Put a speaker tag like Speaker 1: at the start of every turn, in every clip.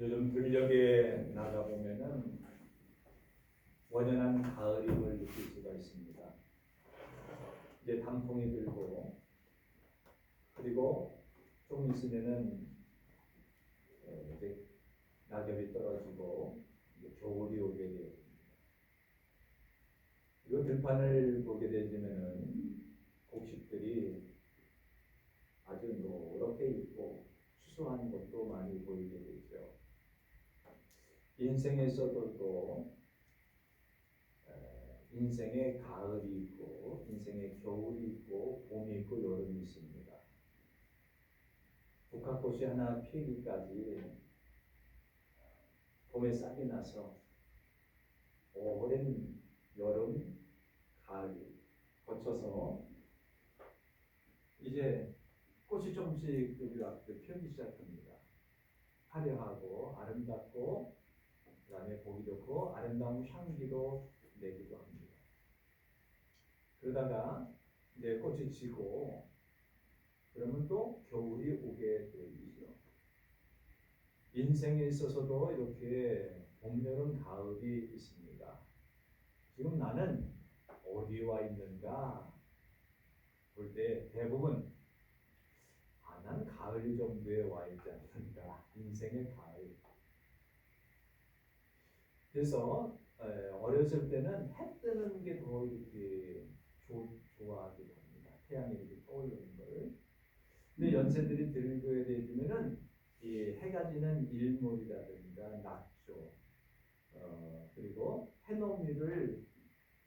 Speaker 1: 요즘 들녘에 나가보면은 원연한 가을임을 느낄 수가 있습니다. 이제 단풍이 들고, 그리고 조금 있으면은 이제 낙엽이 떨어지고 이제 겨울이 오게 됩니다. 이 들판을 보게 되면은 곡식들이 아주 노랗게 있고 수수한 것도 많이 보이게 되죠. 인생에서도 또 인생의 가을이 있고 인생의 겨울이 있고 봄이 있고 여름이 있습니다. 국화꽃이 하나 피기까지 봄에 싹이 나서 오랜 여름, 가을 거쳐서 이제 꽃이 조금씩 피우기 시작합니다. 화려하고 아름답고 그다음에 보기 좋고 아름다운 향기도 내기도 합니다. 그러다가 이제 꽃이 지고 그러면 또 겨울이 오게 되죠. 인생에 있어서도 이렇게 봄, 여름, 가을이 있습니다. 지금 나는 어디 와 있는가 볼 때 대부분 난 가을 정도에 와 있지 않는가. 인생의 가을. 그래서 어렸을 때는 해 뜨는 게 더 이렇게 좋아하기도 합니다. 태양이 이렇게 떠오르는 걸. 근데 연세들이 들게 되면은 이 해가 지는 일몰이라든가 낙조, 그리고 해넘이를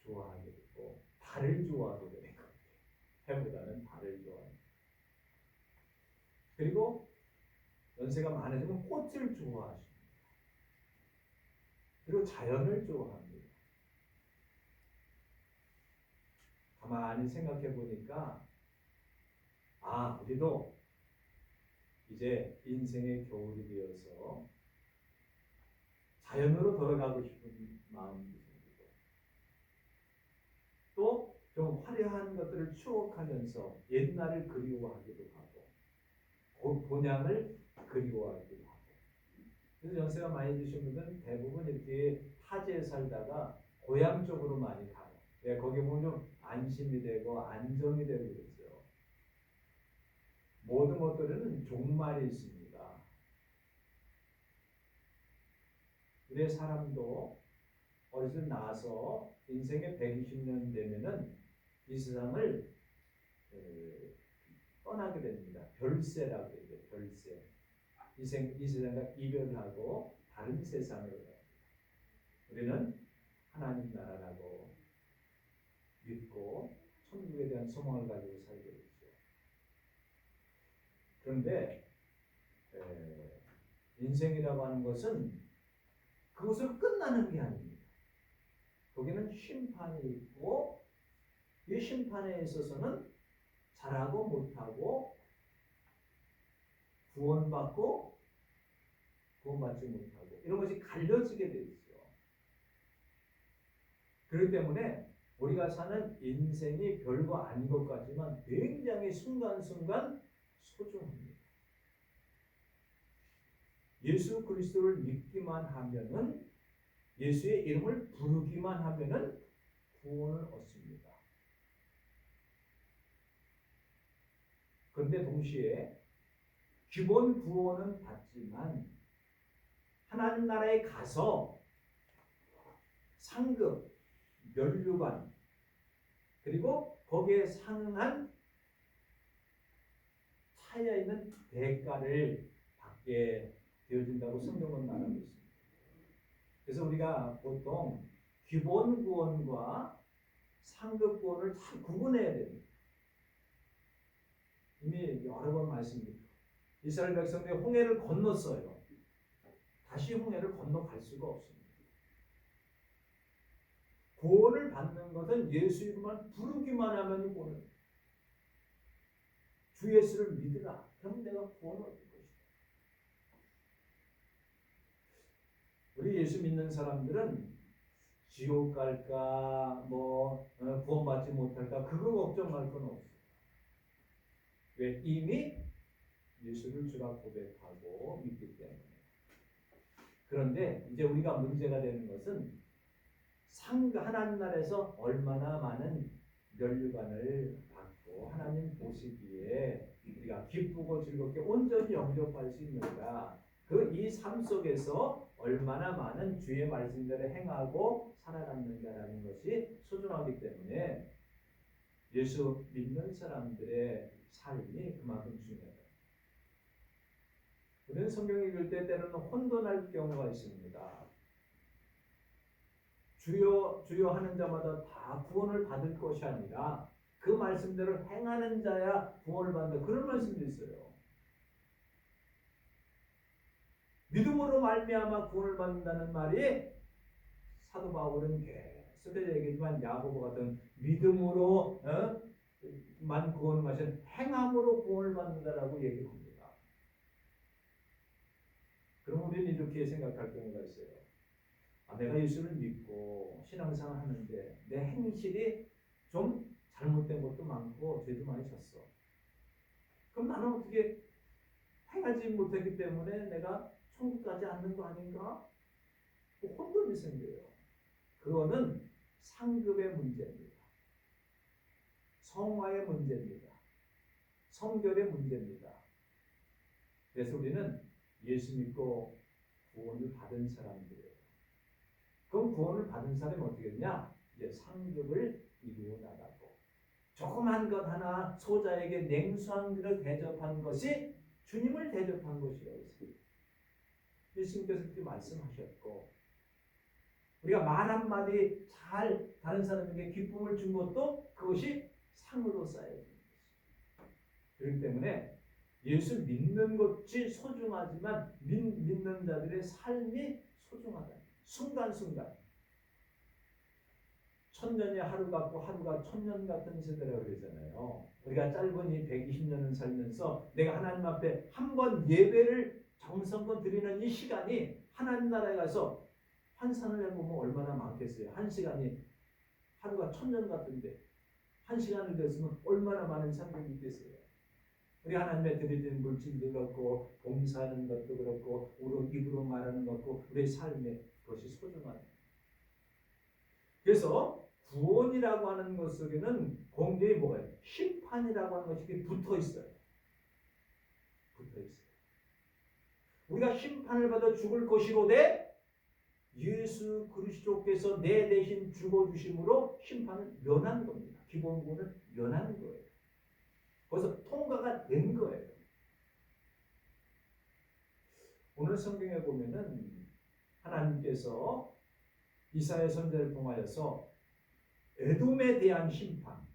Speaker 1: 좋아하게 되고 달을 좋아하게 되는 것 같아요. 해보다는 달을 좋아합니다. 그리고 연세가 많아지면 꽃을 좋아하십니다. 그리고 자연을 좋아합니다. 가만히 생각해 보니까 우리도 이제 인생의 겨울이 되어서 자연으로 돌아가고 싶은 마음이 생기고 또 좀 화려한 것들을 추억하면서 옛날을 그리워하기도 하고 본향을 그리워하기도 하고. 그래서 연세가 많이 드신 분들은 대부분 이렇게 타지에 살다가 고향 쪽으로 많이 가요. 거기 보면 좀 안심이 되고 안정이 되고 그러죠. 모든 것들은 종말이 있습니다. 우리의 사람도 어디서 나서 인생의 120년 되면은 이 세상을 떠나게 됩니다. 별세라고 해요. 별세. 이 세상과 이별하고 다른 세상으로 갑니다. 우리는 하나님 나라라고 믿고 천국에 대한 소망을 가지고 살게 되죠. 그런데 인생이라고 하는 것은 그것으로 끝나는 게 아닙니다. 거기는 심판이 있고 이 심판에 있어서는 잘하고 못하고 구원받고 구원받지 못하고 이런 것이 갈려지게 되어 있죠. 그렇기 때문에 우리가 사는 인생이 별거 아닌 것 같지만 굉장히 순간순간 소중합니다. 예수 그리스도를 믿기만 하면은 예수의 이름을 부르기만 하면은 구원을 얻습니다. 그런데 동시에 기본 구원은 받지만 하나님 나라에 가서 상급, 면류관 그리고 거기에 상응한 차이가 있는 대가를 받게 되어진다고 성경은 말하고 있습니다. 그래서 우리가 보통 기본 구원과 상급 구원을 잘 구분해야 됩니다. 이미 여러 번 말씀드렸죠. 이스라엘 백성들이 홍해를 건넜어요. 다시 홍해를 건너갈 수가 없습니다. 구원을 받는 것은 예수 이름만 부르기만 하면 구원을. 주 예수를 믿으라. 그럼 내가 구원을 얻을 것이다. 우리 예수 믿는 사람들은 지옥 갈까, 구원받지 못할까, 그거 걱정할 건 없어요. 왜? 이미 예수를 주라 고백하고 믿기 때문에. 그런데 이제 우리가 문제가 되는 것은 하나님 나라에서 얼마나 많은 면류관을 받고 하나님 보시기에 우리가 기쁘고 즐겁게 온전히 영접할 수 있는가, 그 이 삶 속에서 얼마나 많은 주의 말씀대로 행하고 살아갔는가라는 것이 소중하기 때문에 예수 믿는 사람들의 삶이 그만큼 중요해요. 우리는 성경 읽을 때 때로는 혼돈할 경우가 있습니다. 주여 주여 하는 자마다 다 구원을 받을 것이 아니라 그 말씀대로 행하는 자야 구원을 받는다, 그런 말씀도 있어요. 믿음으로 말미암아 구원을 받는다는 말이 사도 바울은 계속 얘기지만 야고보 같은 믿음으로 만 구원을 마신 행함으로 구원을 받는다라고 얘기합니다. 그럼 우리는 이렇게 생각할 경우가 있어요. 내가 예수를 믿고 신앙생활 하는데 내 행실이 좀 잘못된 것도 많고 죄도 많이 졌어. 그럼 나는 어떻게 행하지 못했기 때문에 내가 천국 가지 않는 거 아닌가? 혼돈이 생겨요. 그거는 상급의 문제입니다. 성화의 문제입니다. 성결의 문제입니다. 그래서 우리는 예수 믿고 구원을 받은 사람들이에요. 그럼 구원을 받은 사람이 어떻게 되냐? 이제 상급을 이루어 나가고 조그만 것 하나 소자에게 냉수한 것을 대접한 것이 주님을 대접한 것이라고 했습니다. 예수님께서 그렇게 말씀하셨고, 우리가 말 한마디 잘 다른 사람에게 기쁨을 준 것도 그것이 상으로 쌓여지는 것입니다. 그렇기 때문에 예수 믿는 것이 소중하지만 믿는 자들의 삶이 소중하다. 순간순간. 천년이 하루 같고 하루가 천년 같은 세대라고 그러잖아요. 우리가 짧은 이 120년을 살면서 내가 하나님 앞에 한 번 예배를 정성껏 드리는 이 시간이 하나님 나라에 가서 환산을 해보면 얼마나 많겠어요. 한 시간이 하루가 천년 같은데 한 시간을 됐으면 얼마나 많은 상급이 있겠어요. 우리 하나님의 드리는 물질도 그렇고 봉사하는 것도 그렇고 우리 입으로 말하는 것도 우리의 삶에 그것이 소중하다. 그래서 구원이라고 하는 것 속에는 공개히 뭐예요? 심판이라고 하는 것이 붙어 있어요. 붙어 있어요. 우리가 심판을 받아 죽을 것이로되 예수 그리스도께서 내 대신 죽어주심으로 심판을 면한 겁니다. 기본구원을 면한 거예요. 그래서 통과가 된 거예요. 오늘 성경에 보면은 하나님께서 이사야 선지자를 통하여서 에돔에 대한 심판,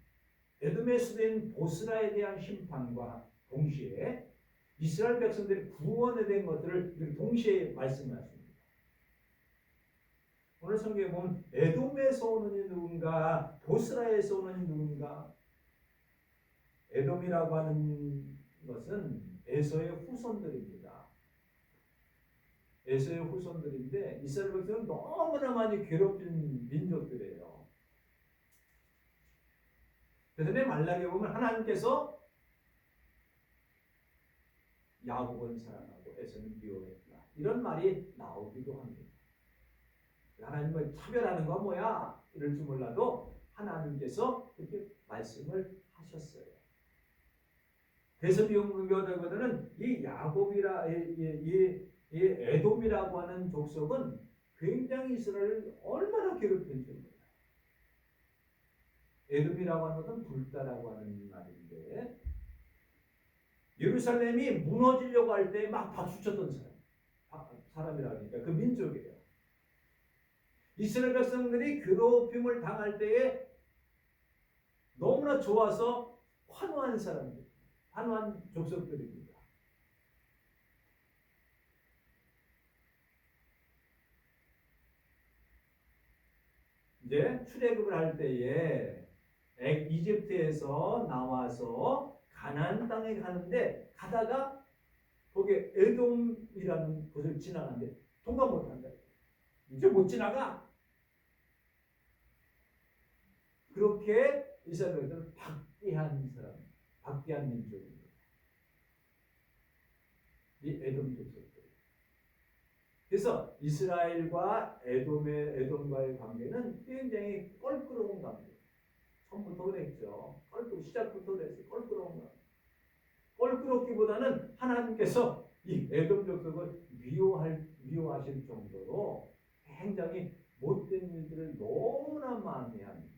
Speaker 1: 에돔의 수도인 보스라에 대한 심판과 동시에 이스라엘 백성들의 구원에 대한 것들을 동시에 말씀하십니다. 오늘 성경에 보면 에돔에서 오는 이 누군가, 보스라에서 오는 이 누군가. 에돔이라고 하는 것은 에서의 후손들입니다. 에서의 후손들인데 이스라엘 백성은 너무나 많이 괴롭힌 민족들이에요. 그래서 내 말라기에 보면 하나님께서 야곱은 사랑하고 에서는 미워했다, 이런 말이 나오기도 합니다. 하나님을 차별하는 건 뭐야? 이럴 줄 몰라도 하나님께서 그렇게 말씀을 하셨어요. 그래서 미워하거든은 이 야곱이라 이 에돔이라고 하는 족속은 굉장히 이스라엘을 얼마나 괴롭혔는지 몰라요. 에돔이라고 하는 것은 불다라고 하는 말인데 예루살렘이 무너지려고 할 때 막 박수쳤던 사람이라고 하니까 그 민족이에요. 이스라엘 백성들이 괴롭힘을 당할 때에 너무나 좋아서 환호한 사람들, 환호한 족속들입니다. 이제 출애굽을 할 때에 이집트에서 나와서 가나안 땅에 가는데 가다가 거기 에돔이라는 곳을 지나가는데 통과 못한다. 이제 못 지나가. 그렇게 이스라엘은 박해한 사람, 박해한 민족입니다. 이 에돔 족속들. 그래서 이스라엘과 에돔과의 관계는 굉장히 껄끄러운 관계. 처음부터 그랬죠. 시작부터 그랬어요. 껄끄러운 관계. 껄끄럽기보다는 하나님께서 이 에돔 족속을 미워하실 정도로 굉장히 못된 일들을 너무나 많이 한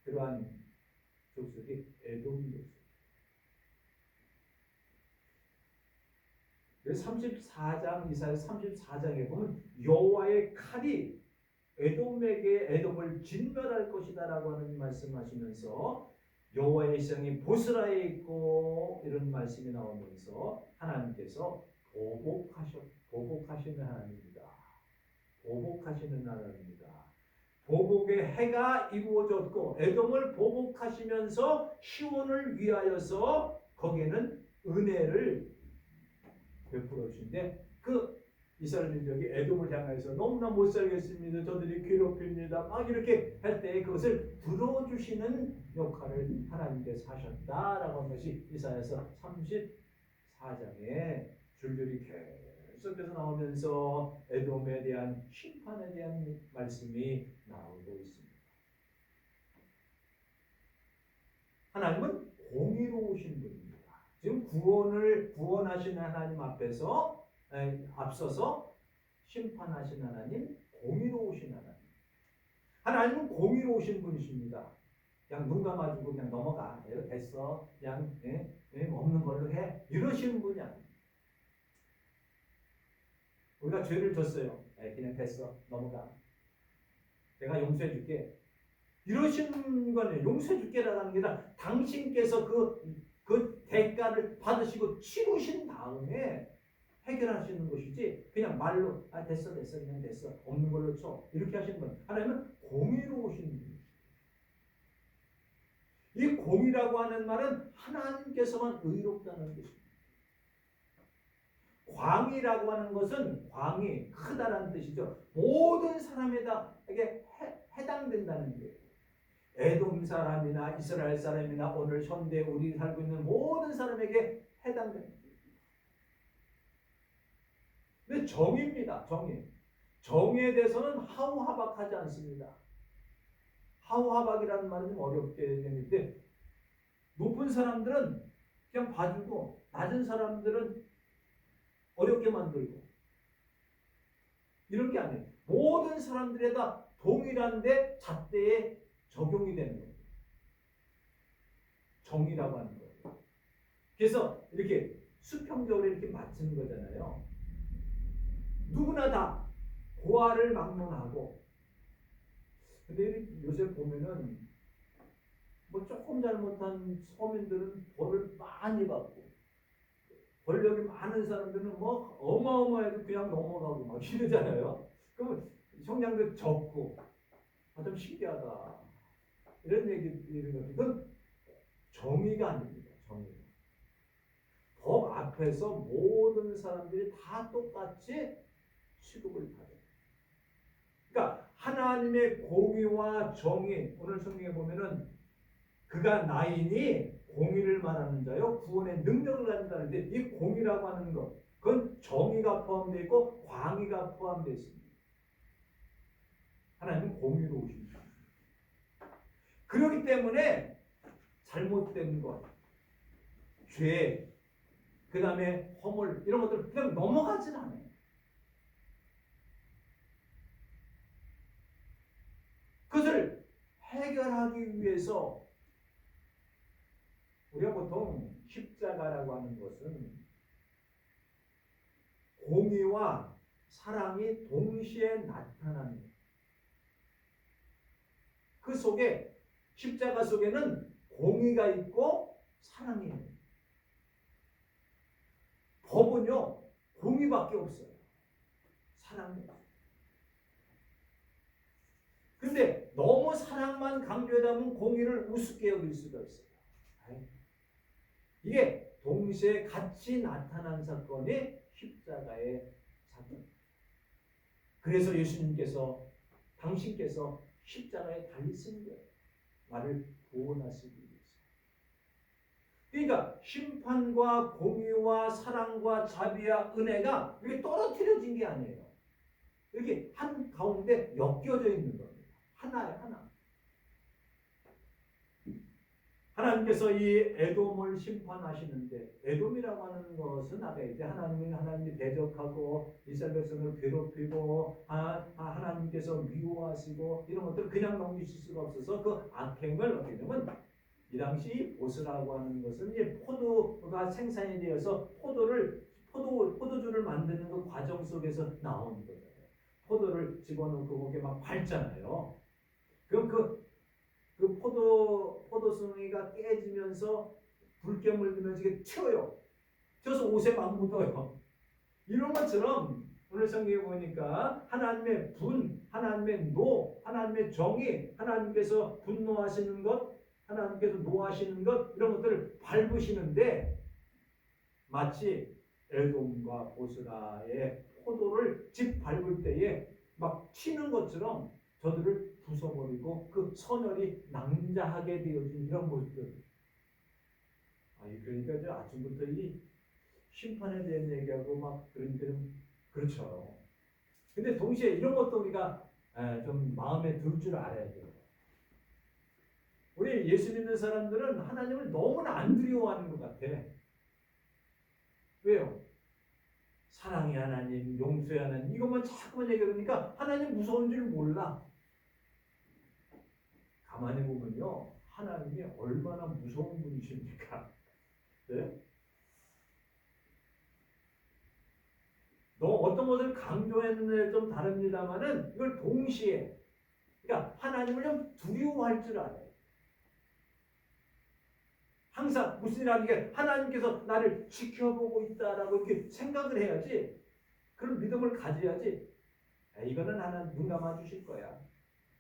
Speaker 1: 그러한 족속이 에돔 족속. 그래서 34장 이사야 34장에 보면 여호와의 칼이 에돔을 진멸할 것이다라고 하는 말씀하시면서 여호와의 시장이 보스라에 있고 이런 말씀이 나오면서 하나님께서 보복하시는 하나님입니다. 보복하시는 하나님입니다. 보복의 해가 이루어졌고 에돔을 보복하시면서 시온을 위하여서 거기에는 은혜를 베풀어 주신데 그 이스라엘 민족이 에돔을 향해서 너무나 못 살겠습니다. 저들이 괴롭힙니다. 막 이렇게 할 때 그것을 들어주시는 역할을 하나님께서 하셨다라고 하는 것이 이사야서 34장에 줄줄이 계속해서 나오면서 에돔에 대한 심판에 대한 말씀이 나오고 있습니다. 하나님은 공의로우신 분입니다. 지금 구원하시는 하나님 앞서서 심판하신 하나님, 공의로우신 하나님. 하나님은 공의로우신 분이십니다. 그냥 눈 감아주고 그냥 넘어가. 됐어. 그냥 없는 걸로 해. 이러시는 분이 아닙니다. 우리가 죄를 졌어요. 그냥 됐어. 넘어가. 내가 용서해 줄게. 이러시는 거는 용서해 줄게라는 게 아니라 당신께서 그 대가를 받으시고 치르신 다음에 해결하시는 것이지 그냥 말로 됐어 그냥 됐어 없는 걸로 쳐 이렇게 하시는 건 하나님은 공의로우신 분이에요. 이 공의라고 하는 말은 하나님께서만 의롭다는 뜻입니다. 광이라고 하는 것은 광이 크다라는 뜻이죠. 모든 사람에게 해당된다는 거예요. 에돔 사람이나 이스라엘 사람이나 오늘 현대 우리 살고 있는 모든 사람에게 해당됩니다. 근데 정의입니다. 정의에 대해서는 하우하박하지 않습니다. 하우하박이라는 말은 좀 어렵게 되는데 높은 사람들은 그냥 봐주고 낮은 사람들은 어렵게 만들고 이런 게 아니에요. 모든 사람들에다 동일한데 잣대에 적용이 되는 거예요. 정의라고 하는 거예요. 그래서 이렇게 수평적으로 이렇게 맞추는 거잖아요. 누구나 다 고아를 막론하고 근데 요새 보면은 뭐 조금 잘못한 서민들은 벌을 많이 받고 권력이 많은 사람들은 뭐 어마어마해도 그냥 넘어가고 막 이러잖아요. 그럼 형량도 적고 좀 신기하다 이런 얘기들은 이건 정의가 아닙니다. 정의가. 법 앞에서 모든 사람들이 다 똑같이 취급을 받아요. 그러니까 하나님의 공의와 정의 오늘 성경에 보면은 그가 나이니 공의를 말하는 자요 구원의 능력을 가진다는데 이 공의라고 하는 것 그건 정의가 포함되어 있고 광의가 포함되어 있습니다. 하나님은 공의로우십니다. 그렇기 때문에 잘못된 것, 죄, 그 다음에 허물 이런 것들 그냥 넘어가진 않아요. 그것을 해결하기 위해서 우리가 보통 십자가라고 하는 것은 공의와 사랑이 동시에 나타나는 거예요. 그 속에 십자가 속에는 공의가 있고 사랑이 있는 거예요. 법은요 공의밖에 없어요. 사랑이 없어요. 근데 너무 사랑만 강조하다 보면 공의를 우습게 여길 수가 있어요. 이게 동시에 같이 나타난 사건이 십자가의 사건. 그래서 예수님께서 당신께서 십자가에 달리신 거예요. 나를 구원하시기 위해서. 그러니까 심판과 공의와 사랑과 자비와 은혜가 이게 떨어뜨려진 게 아니에요. 이렇게 한 가운데 엮여져 있는 겁니다. 하나에 하나. 하나님께서 이 에돔을 심판하시는데, 에돔이라고 하는 것은 아까 이제 하나님이 대적하고 이스라엘 백성을 괴롭히고 하나님께서 미워하시고 이런 것들을 그냥 넘기실 수가 없어서 그 악행을 어떻게 되면 이 당시 보스라고 하는 것은 이제 포도가 생산이 되어서 포도주를 만드는 그 과정 속에서 나오는 거잖아요. 포도를 집어넣고 거기에 막 밟잖아요. 그럼 그 포도송이가 깨지면서 불결물 들면서 이게 튀어요. 튀어서 옷에 막 묻어요. 이런 것처럼 오늘 성경에 보니까 하나님의 분, 하나님의 노, 하나님의 정의, 하나님께서 분노하시는 것, 하나님께서 노하시는 것, 이런 것들을 밟으시는데 마치 에돔과 보스라의 포도를 밟을 때에 막 튀는 것처럼 저들을 부숴버리고 그 선열이 낭자하게 되어진 이런 모습들. 그러니까 이제 아침부터 이 심판에 대한 얘기하고 막 그렇죠. 근데 동시에 이런 것도 우리가 좀 마음에 들 줄 알아야 돼요. 우리 예수 믿는 사람들은 하나님을 너무나 안 두려워하는 것 같아. 왜요? 사랑의 하나님, 용서의 하나님, 이것만 자꾸만 얘기하니까 하나님 무서운 줄 몰라. 가만히 보면요, 하나님이 얼마나 무서운 분이십니까? 네? 너 어떤 것을 강조했는데 좀 다릅니다만은 이걸 동시에, 그러니까 하나님을 좀 두려워할 줄 알아요. 항상 무슨 일하는 게 하나님께서 나를 지켜보고 있다라고 이렇게 생각을 해야지, 그런 믿음을 가져야지. 이거는 하나님 눈 감아 주실 거야,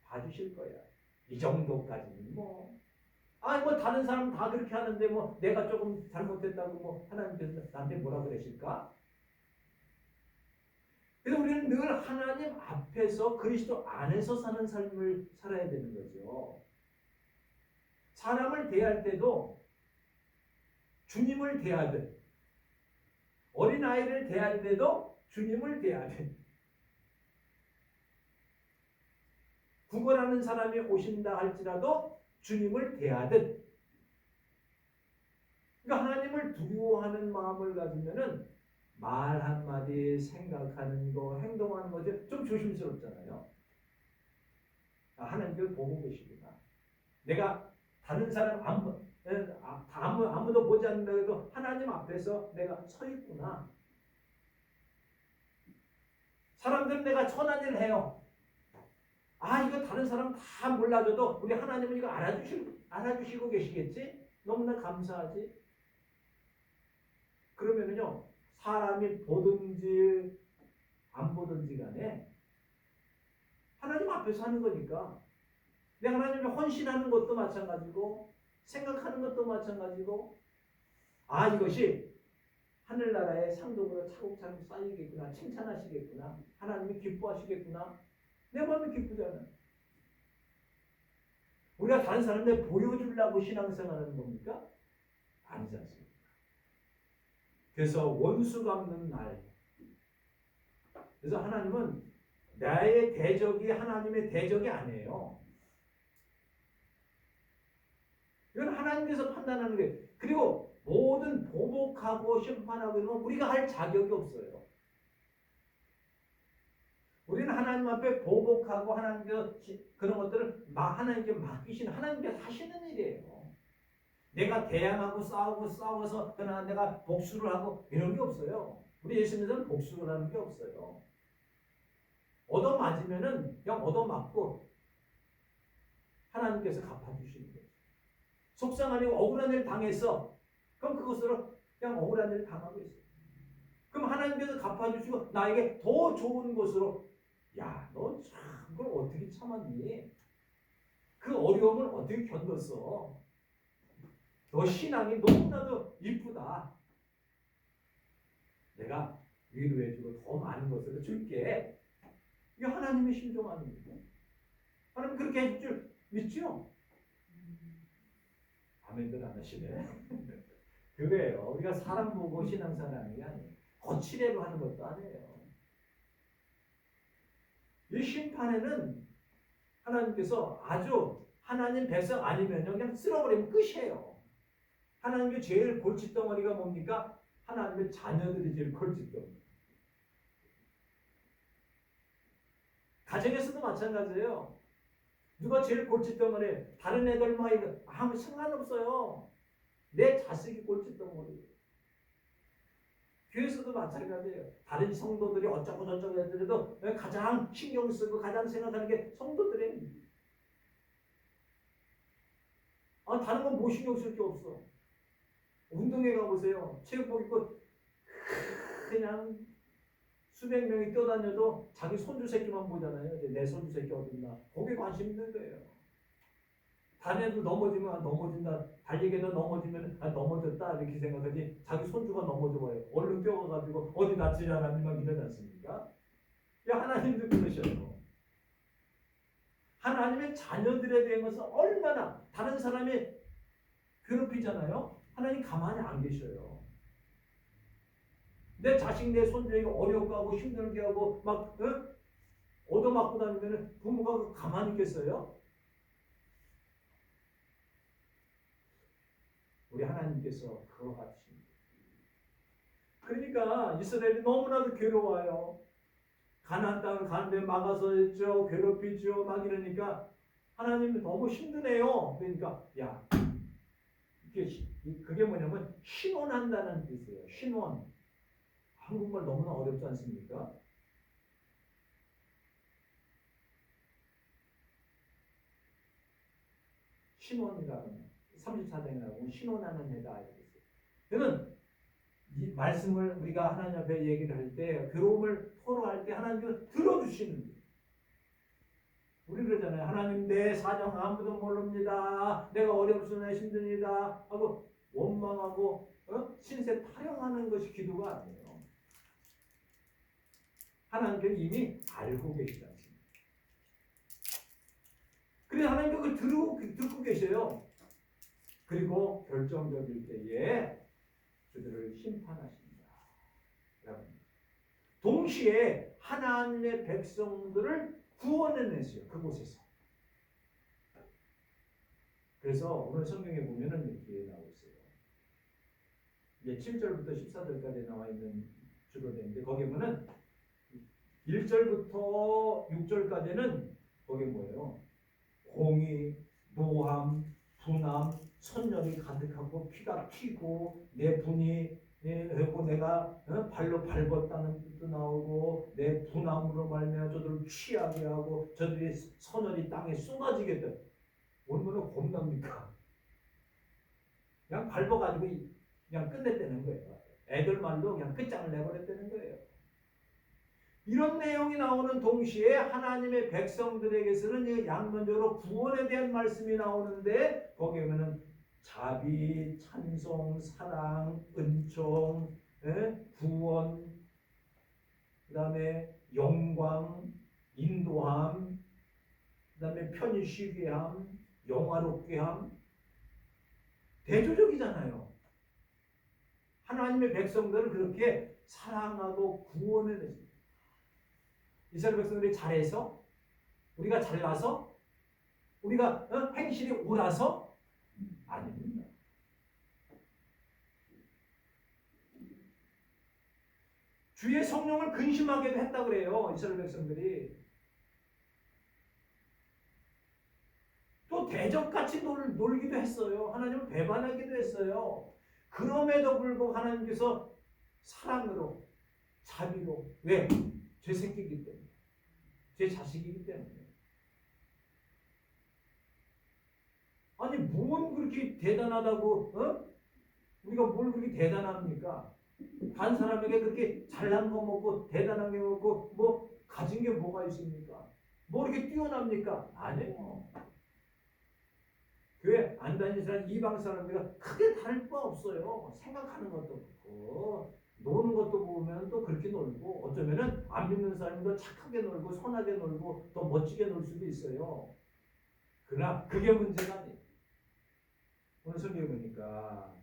Speaker 1: 봐주실 거야. 이 정도까지는 뭐 다른 사람 다 그렇게 하는데 뭐 내가 조금 잘못했다고 뭐 하나님께서 나한테 뭐라 그러실까? 그래서 우리는 늘 하나님 앞에서 그리스도 안에서 사는 삶을 살아야 되는 거죠. 사람을 대할 때도 주님을 대하듯, 어린아이를 대할 때도 주님을 대하듯, 구걸하는 사람이 오신다 할지라도 주님을 대하듯, 그러니까 하나님을 두려워하는 마음을 가지면은 말 한마디, 생각하는 거, 행동하는 것이 좀 조심스럽잖아요. 하나님을 보고 계시구나. 내가 다른 사람 아무도 보지 않는다 해도 하나님 앞에서 내가 서 있구나. 사람들은 내가 천한 일을 해요. 이거 다른 사람 다 몰라줘도 우리 하나님은 이거 알아주시고 계시겠지? 너무나 감사하지? 그러면은요, 사람이 보든지 안 보든지 간에 하나님 앞에서 하는 거니까, 내가 하나님에 헌신하는 것도 마찬가지고 생각하는 것도 마찬가지고, 이것이 하늘나라의 상도보다 차곡차곡 쌓이겠구나, 칭찬하시겠구나, 하나님이 기뻐하시겠구나, 내 마음이 기쁘잖아. 우리가 다른 사람한테 보여주려고 신앙생활하는 겁니까? 아니지 않습니까? 그래서 원수 갚는 날. 그래서 하나님은 나의 대적이 하나님의 대적이 아니에요. 이건 하나님께서 판단하는 거예요. 그리고 모든 보복하고 심판하고 이런 건 우리가 할 자격이 없어요. 우리는 하나님 앞에 보복하고 하나님께서 그런 것들을 하나님께 맡기시는, 하나님께서 하시는 일이에요. 내가 대항하고 싸워서 그러나 내가 복수를 하고 이런 게 없어요. 우리 예수님은 복수를 하는 게 없어요. 얻어맞으면은 그냥 얻어맞고 하나님께서 갚아주시는 거예요. 속상하니 억울한 일을 당했어. 그럼 그것으로 그냥 억울한 일을 당하고 있어요. 그럼 하나님께서 갚아주시고 나에게 더 좋은 것으로, 너 참 그걸 어떻게 참았니? 그 어려움을 어떻게 견뎠어? 너 신앙이 너무나도 이쁘다. 내가 위로해주고 더 많은 것을 줄게. 이게 하나님의 신종하는 거예요. 하나님 그렇게 해줄 줄 믿죠? 아멘들 안 하시네. 그래요. 우리가 사람 보고 신앙생활하는 게 아니에요. 거칠애로 하는 것도 아니에요. 이 심판에는 하나님께서 아주 하나님 백성 아니면 그냥 쓸어버리면 끝이에요. 하나님의 제일 골칫덩어리가 뭡니까? 하나님의 자녀들이 제일 골칫덩어리. 가정에서도 마찬가지예요. 누가 제일 골칫덩어리? 다른 애들 막 이거 아무 상관없어요. 내 자식이 골칫덩어리. 교회에서도 마찬가지예요. 다른 성도들이 어쩌고 저쩌고 해도 가장 신경 쓰고 가장 생각하는 게 성도들이에요. 다른 건 뭐 신경 쓸 게 없어. 운동회 가보세요. 체육복 입고 그냥 수백 명이 뛰어다녀도 자기 손주 새끼만 보잖아요. 내 손주 새끼 어딨나. 거기에 관심 있는 거예요. 다른 애들 넘어지면 넘어진다. 달리기도 넘어지면 넘어졌다. 이렇게 생각하지. 자기 손주가 넘어져 봐요. 얼른 뛰어가가지고 어디 다치지 않았니만 이러지 않습니까? 하나님도 그러셔요. 하나님의 자녀들에 대한 것은 얼마나 다른 사람이 괴롭히잖아요. 하나님 가만히 안 계셔요. 내 자식, 내 손주에게 어렵게 하고 힘들게 하고 막 얻어맞고 다니면 부모가 가만히 있겠어요? 우리 하나님께서 그와 같이. 그러니까 이스라엘이 너무나도 괴로워요. 가나안 땅을 가는데 막아서 했죠. 괴롭히죠. 막 이러니까 하나님이 너무 힘드네요. 그러니까 그게 뭐냐면 신원한다는 뜻이에요. 신원. 한국말 너무나 어렵지 않습니까? 신원이라는 34장이라고 신원하는 해다. 그는 이 말씀을 우리가 하나님 앞에 얘기를 할 때 괴로움을 토로할 때 하나님께서 들어주시는 거예요. 우리 그러잖아요. 하나님 내 사정 아무도 모릅니다. 내가 어렵으나 힘듭니다. 하고 원망하고 신세 타령하는 것이 기도가 아니에요. 하나님께서 이미 알고 계시다. 그래서 하나님께서 그걸 듣고 계셔요. 그리고 결정적일 때에 그들을 심판하십니다. 동시에 하나님의 백성들을 구원해냈어요. 그곳에서. 그래서 오늘 성경에 보면은 이렇게 나오고 있어요. 이제 7절부터 14절까지 나와 있는 주로되는데 거기에 보면 1절부터 6절까지는 거기에 뭐예요? 공의, 노함, 분함, 선열이 가득하고 피가 튀고 내 분이 하고 내가 발로 밟았다는 뜻도 나오고 내 분함으로 말미암아 저들을 취하게 하고 저들이 선열이 땅에 쏟아지게 돼. 얼마나 겁납니까? 그냥 밟아가지고 그냥 끝냈다는 거예요. 애들 말로 그냥 끝장을 내버렸다는 거예요. 이런 내용이 나오는 동시에 하나님의 백성들에게서는 양면적으로 구원에 대한 말씀이 나오는데 거기에 보면 자비, 찬송, 사랑, 은총, 구원, 그 다음에 영광, 인도함, 그 다음에 편히 쉬게 함, 영화롭게 함. 대조적이잖아요. 하나님의 백성들을 그렇게 사랑하고 구원해냈습니다. 이스라엘 백성들이 잘해서, 우리가 잘나서, 우리가 행실이 옳아서 아닙니다. 주의 성령을 근심하게 했다고 그래요. 이스라엘 백성들이. 또 대적같이 놀기도 했어요. 하나님을 배반하기도 했어요. 그럼에도 불구하고 하나님께서 사랑으로, 자비로. 왜? 제 새끼이기 때문에. 제 자식이기 때문에. 아니 뭘 그렇게 대단하다고 우리가 뭘 그렇게 대단합니까? 단 사람에게 그렇게 잘난 거 먹고 대단한 게 먹고 뭐 가진 게 뭐가 있습니까? 뭐 이렇게 뛰어납니까? 아니에요. 교회 안 다니는 사람 이방 사람들과 크게 다를 바 없어요. 생각하는 것도 그렇고 노는 것도 보면 또 그렇게 놀고 어쩌면은 안 믿는 사람도 착하게 놀고 선하게 놀고 더 멋지게 놀 수도 있어요. 그러나 그게 문제가 아니에요. 오늘 성경 보니까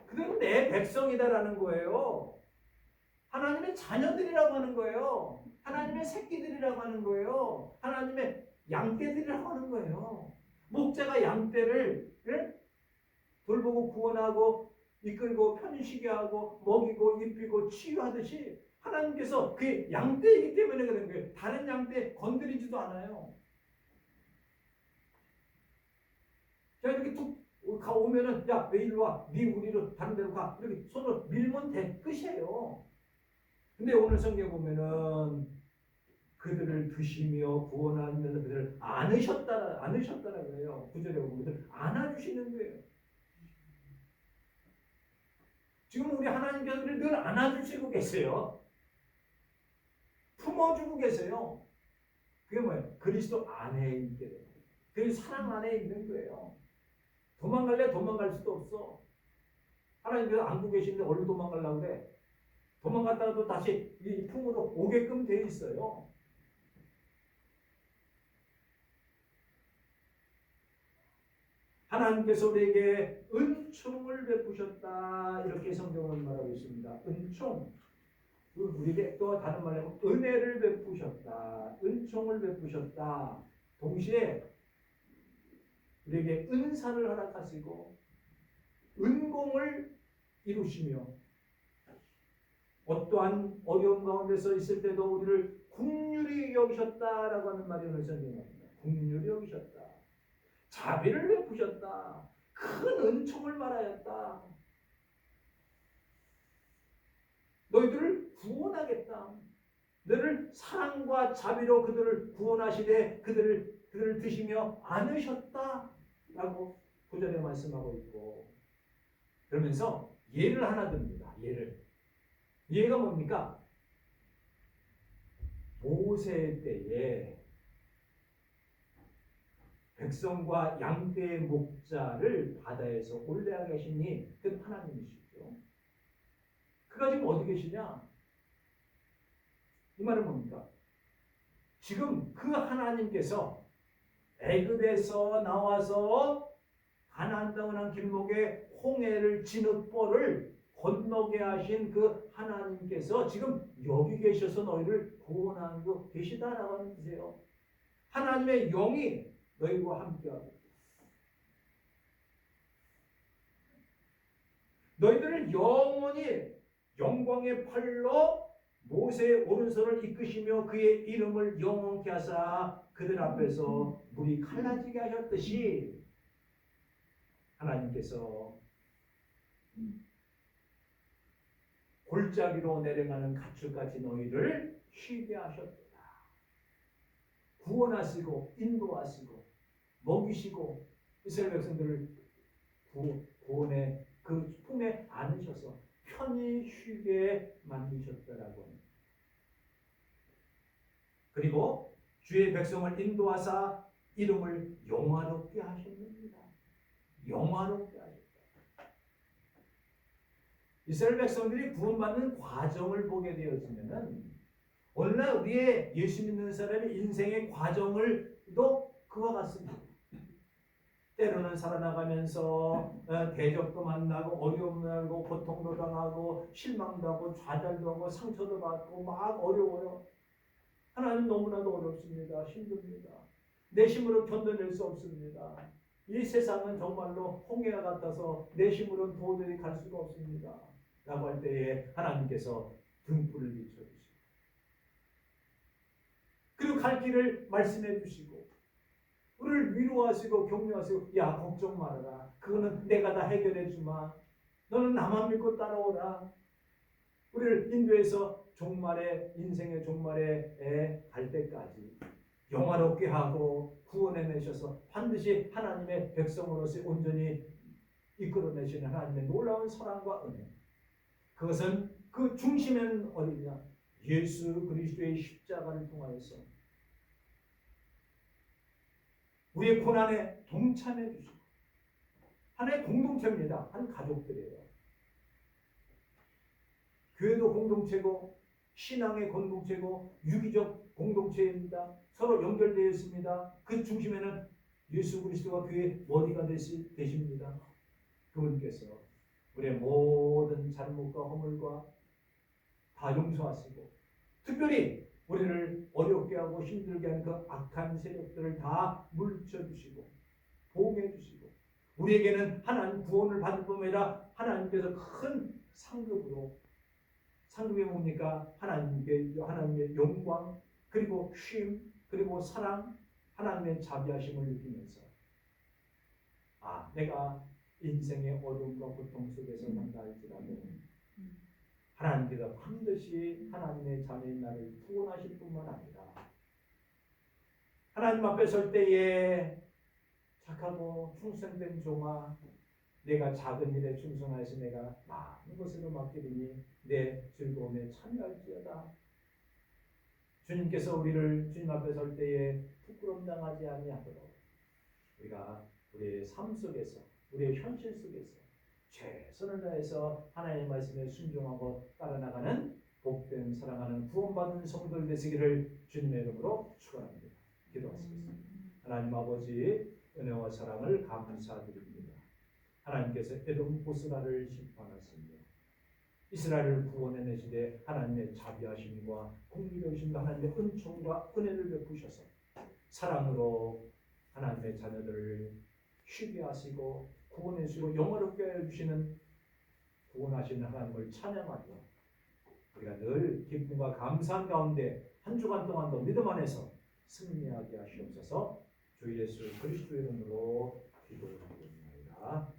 Speaker 1: 그들은 내 백성이다라는 거예요. 하나님의 자녀들이라고 하는 거예요. 하나님의 새끼들이라고 하는 거예요. 하나님의 양떼들이라고 하는 거예요. 목자가 양떼를 돌보고 구원하고 이끌고 편식게 하고 먹이고 입히고 치유하듯이 하나님께서 그의 양떼이기 때문에 그런 거예요. 다른 양떼 건드리지도 않아요. 자, 이렇게 툭 오면은 야, 왜 일로 와? 네 우리로 다른 데로 가. 이렇게 손을 밀면 끝이에요. 근데 오늘 성경 보면은 그들을 드시며 구원하면서 그들을 안으셨다는 거예요. 9절에 보면 그들을 안아주시는 거예요. 지금 우리 하나님께서 그들을 늘 안아주시고 계세요. 품어주고 계세요. 그게 뭐예요? 그리스도 안에 있게 돼요. 그 사랑 안에 있는 거예요. 도망갈래? 도망갈 수도 없어. 하나님께서 안고 계시는데 어디로 도망가려고 그래? 도망갔다가도 다시 이 품으로 오게끔 되어 있어요. 하나님께서 우리에게 은총을 베푸셨다. 이렇게 성경은 말하고 있습니다. 은총. 우리에게 또 다른 말로 은혜를 베푸셨다. 은총을 베푸셨다. 동시에 우리에게 은사를 허락하시고 은공을 이루시며 어떠한 어려운 가운데서 있을 때도 우리를 긍휼히 여기셨다라고 하는 말이 오늘 성경입니다. 긍휼히 여기셨다. 자비를 베푸셨다. 큰 은총을 말하였다. 너희들을 구원하겠다. 너를 사랑과 자비로 그들을 구원하시되 그들을 드시며 안으셨다. 라고 9절에 말씀하고 있고, 그러면서 예를 하나 듭니다. 예가 뭡니까? 모세 때에 백성과 양떼의 목자를 바다에서 올려야 계시니 그 하나님이시죠. 그가 지금 어디 계시냐? 이 말은 뭡니까? 지금 그 하나님께서 애굽에서 나와서 가나안 땅을 길목에 홍해를 진흙벌을 건너게 하신 그 하나님께서 지금 여기 계셔서 너희를 구원하고 계시다라고 하는 뜻이에요. 하나님의 영이 너희와 함께하고 너희들을 영원히 영광의 팔로 모세의 오른손을 이끄시며 그의 이름을 영원케 하사 그들 앞에서 물이 갈라지게 하셨듯이 하나님께서 골짜기로 내려가는 가축같이 너희를 쉬게 하셨다. 구원하시고 인도하시고 먹이시고 이스라엘 백성들을 구원의 그 품에 안으셔서 편히 쉬게 만드셨다라고 합니다. 그리고 주의 백성을 인도하사 이름을 영화롭게 하셨습니다. 영화롭게 하셨다. 이스라엘 백성들이 구원받는 과정을 보게 되었으면은 오늘날 우리의 예수 믿는 사람의 인생의 과정을도 그와 같습니다. 때로는 살아나가면서 대적도 만나고 어려움도 하고 고통도 당하고 실망도 하고 좌절도 하고 상처도 받고 막 어려워요. 하나님 너무나도 어렵습니다. 힘듭니다. 내 힘으로 견뎌낼 수 없습니다. 이 세상은 정말로 홍해와 같아서 내 힘으로는 도저히 갈 수가 없습니다. 라고 할 때에 하나님께서 등불을 비춰주시고 그리고 갈 길을 말씀해 주시고 우리를 위로하시고 격려하시고 야 걱정 말아라. 그거는 내가 다 해결해 주마. 너는 나만 믿고 따라오라. 우리를 인도해서 종말에 인생의 종말에 갈 때까지 영화롭게 하고 구원해내셔서 반드시 하나님의 백성으로서 온전히 이끌어내시는 하나님의 놀라운 사랑과 은혜. 그것은 그 중심에는 어디냐? 예수 그리스도의 십자가를 통하여서 우리의 고난에 동참해 주시고 하나의 공동체입니다. 한 가족들이에요. 교회도 공동체고 신앙의 공동체고 유기적 공동체입니다. 서로 연결되어 있습니다. 그 중심에는 예수 그리스도가 교회의 머리가 되십니다. 그분께서 우리의 모든 잘못과 허물과 다 용서하시고 특별히 우리를 어렵게 하고 힘들게 하는 그 악한 세력들을 다 물리쳐주시고 보호해주시고 우리에게는 하나님 구원을 받을 뿐만 아니라 하나님께서 큰 상급이 뭡니까? 하나님의 영광 그리고 쉼 그리고 사랑 하나님의 자비하심을 느끼면서 내가 인생의 어려움과 고통 속에서 산다 할지라도 하나님께서 반드시 하나님의 자녀인 나를 구원하실 뿐만 아니라 하나님 앞에 설 때에 착하고 충성된 종아 내가 작은 일에 충성하여서 내가 많은 것으로 맡기리니 내 즐거움에 참여할지어다. 주님께서 우리를 주님 앞에 설 때에 부끄러움 당하지 아니하도록 우리가 우리의 삶 속에서 우리의 현실 속에서 최선을 다해서 하나님의 말씀에 순종하고 따라나가는 복된 사랑하는 구원받은 성도들 되시기를 주님의 이름으로 축원합니다. 기도하시겠습니다. 하나님 아버지 은혜와 사랑을 감사드립니다. 하나님께서 에돔 보스라를 심판하시며 이스라엘을 구원해내시되 하나님의 자비하심과 공의로우심과 하나님의 은총과 은혜를 베푸셔서 사랑으로 하나님의 자녀들을 쉬게 하시고 구원해주시고 영화롭게 해주시는 구원하시는 하나님을 찬양하며 우리가 늘 기쁨과 감사한 가운데 한 주간 동안도 믿음 안에서 승리하게 하시옵소서. 주 예수 그리스도의 이름으로 기도드립니다.